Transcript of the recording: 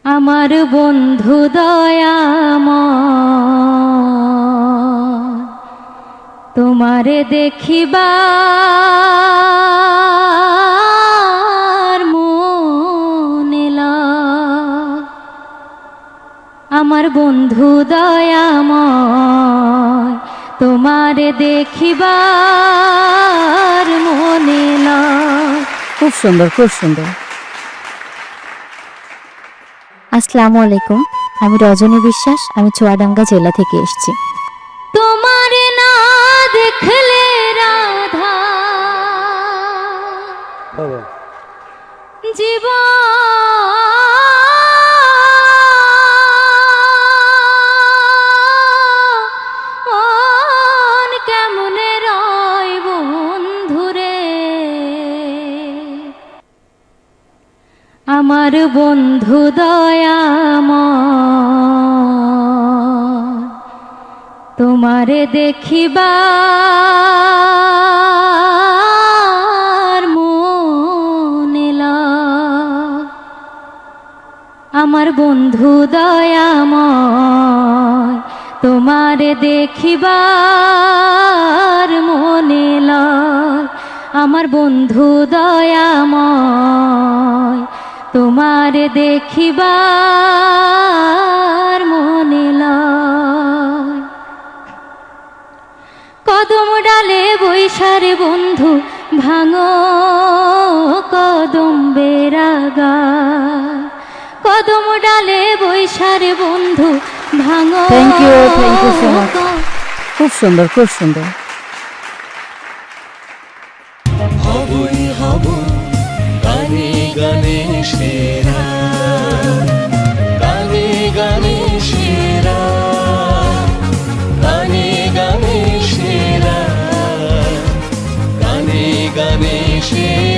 আমার বন্ধু দয়াময়, তোমারে দেখিবার মনে লয়। আমার বন্ধু দয়াময়, তোমারে দেখিবার মনে লয়। খুব সুন্দর, খুব সুন্দর। আসসালামু আলাইকুম, আমি রজনী বিশ্বাস, আমি চুয়াডাঙ্গা জেলা থেকে এসেছি। তোমার না দেখলে রাধা জীবন কেমনে রয় বন্ধুরে। আমার বন্ধু দয়াময়, তোমারে দেখিবার মনে লয়। আমার বন্ধু দয়াময়, তোমারে দেখিবার মনে লয়। আমার বন্ধু দয়াময়, তোমারে দেখিবার মনে লয়। কদম ডালে বৈশারে বন্ধু ভাঙো কদম বেরাগা। কদম ডালে বৈশারে বন্ধু ভাঙো। Thank you so much. খুব সুন্দর, খুব সুন্দর। হবই হব গানে গানে সেরা, গানে গানে সেরা, গানে গানে সেরা, গানে গানে সেরা।